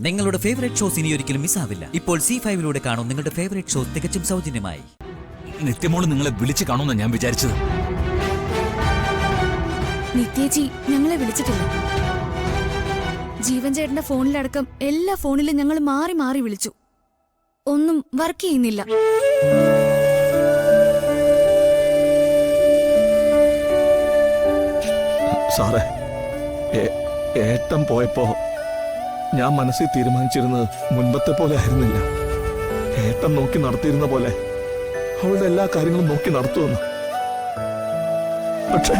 നിങ്ങളുടെ favourite shows ഇനി ഒരിക്കലും മിസ്സാവില്ല. ഇപ്പോൾ C5 കാണും നിങ്ങളുടെ ഫേവറേറ്റ് ഷോസ് തികച്ചും സൗജന്യമായി. നിത്യമോള് നിങ്ങളെ വിളിച്ചു കാണുമെന്ന് ഞാൻ വിചാരിച്ചത്. നിത്യേച്ചി ഞങ്ങളെ വിളിച്ചിട്ടില്ല. ജീവൻ ചേട്ടന്റെ ഫോണിലടക്കം എല്ലാ ഫോണിലും ഞങ്ങൾ മാറി മാറി വിളിച്ചു. ഒന്നും വർക്ക് ചെയ്യുന്നില്ല. സാറേ, ഏട്ടൻ പോയപ്പോ ഞാൻ മനസ്സിൽ തീരുമാനിച്ചിരുന്നത് മുൻപത്തെ പോലെ ആയിരുന്നില്ല. ഏട്ടൻ നോക്കി നടത്തിയിരുന്ന പോലെ അവളുടെ എല്ലാ കാര്യങ്ങളും നോക്കി നടത്തുമെന്ന്. പക്ഷേ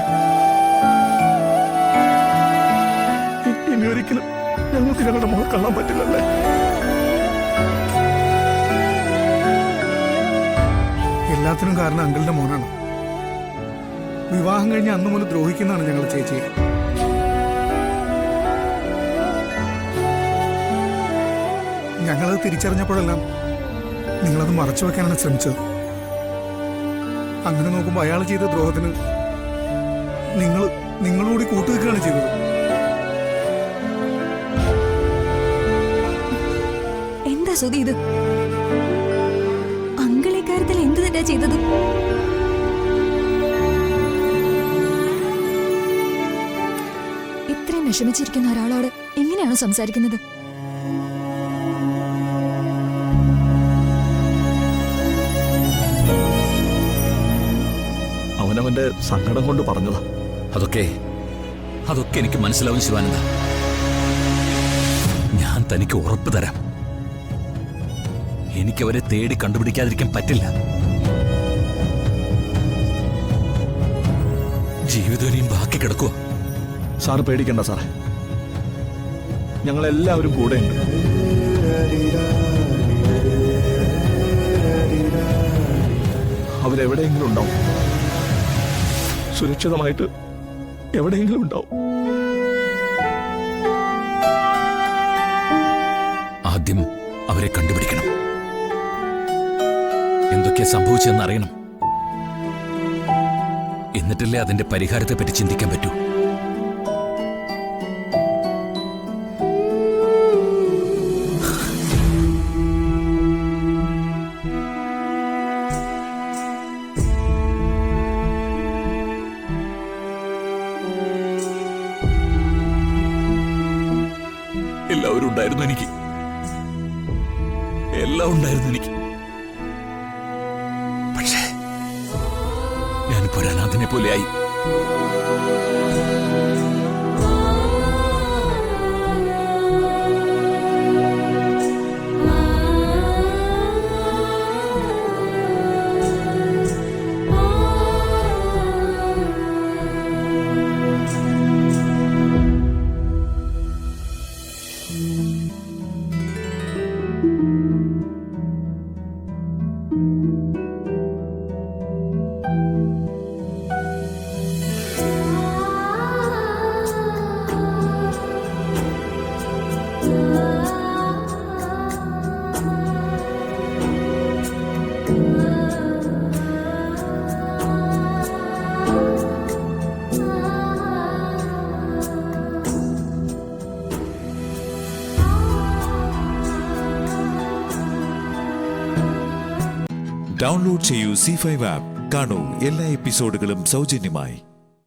ഇനി ഒരിക്കലും ഞങ്ങൾക്ക് ഞങ്ങളുടെ മോളെ കാണാൻ പറ്റില്ലല്ലേ? എല്ലാത്തിനും കാരണം അങ്കിളിന്റെ മോനാണ്. വിവാഹം കഴിഞ്ഞ് അന്നു മുതൽ ദ്രോഹിക്കുന്നതാണ് ഞങ്ങൾ ചേച്ചി. ഞങ്ങളത് തിരിച്ചറിഞ്ഞപ്പോഴെല്ലാം നിങ്ങളത് മറച്ചു വെക്കാനാണ് ശ്രമിച്ചത്. അങ്ങനെ നോക്കുമ്പോൾ അയാൾ ചെയ്ത ദ്രോഹത്തിന് നിങ്ങളോട് കൂട്ടുവെക്കുകയാണ് ചെയ്തത്. എന്താ സുധി ഇത്? അങ്കിൾ ഇക്കാര്യത്തിൽ എന്ത് തന്നെ ചെയ്തത്? ഇത്രയും വിഷമിച്ചിരിക്കുന്ന ഒരാളോട് എങ്ങനെയാണ് സംസാരിക്കുന്നത്? അവനവന്റെ സങ്കടം കൊണ്ട് പറഞ്ഞതാ. അതൊക്കെ എനിക്ക് മനസ്സിലാവും ശിവാനന്ദ. ഞാൻ തനിക്ക് ഉറപ്പ് തരാം, എനിക്കവരെ തേടി കണ്ടുപിടിക്കാതിരിക്കാൻ പറ്റില്ല. ജീവിതം ഇനിയും ബാക്കി കിടക്കുക. സാറ് പേടിക്കണ്ട സാറേ, ഞങ്ങളെല്ലാവരും കൂടെയുണ്ട്. അവരെവിടെയെങ്കിലും ഉണ്ടാവും, സുരക്ഷിതമായിട്ട് എവിടെയെങ്കിലും ഉണ്ടാവും. ആദ്യം അവരെ കണ്ടുപിടിക്കണം, എന്തൊക്കെയാ സംഭവിച്ചതെന്ന് അറിയണം. എന്നിട്ടല്ലേ അതിന്റെ പരിഹാരത്തെ പറ്റി ചിന്തിക്കാൻ പറ്റൂ. എല്ലാവരും ഉണ്ടായിരുന്നു എനിക്ക്, എല്ലാം ഉണ്ടായിരുന്നു എനിക്ക്. പക്ഷേ ഞാനിപ്പോ ഒരു അനാഥനെ പോലെയായി. ഡൗൺലോഡ് ചെയ്യൂ C5 ആപ്പ്. കാണൂ എല്ലാ എപ്പിസോഡുകളും സൗജന്യമായി.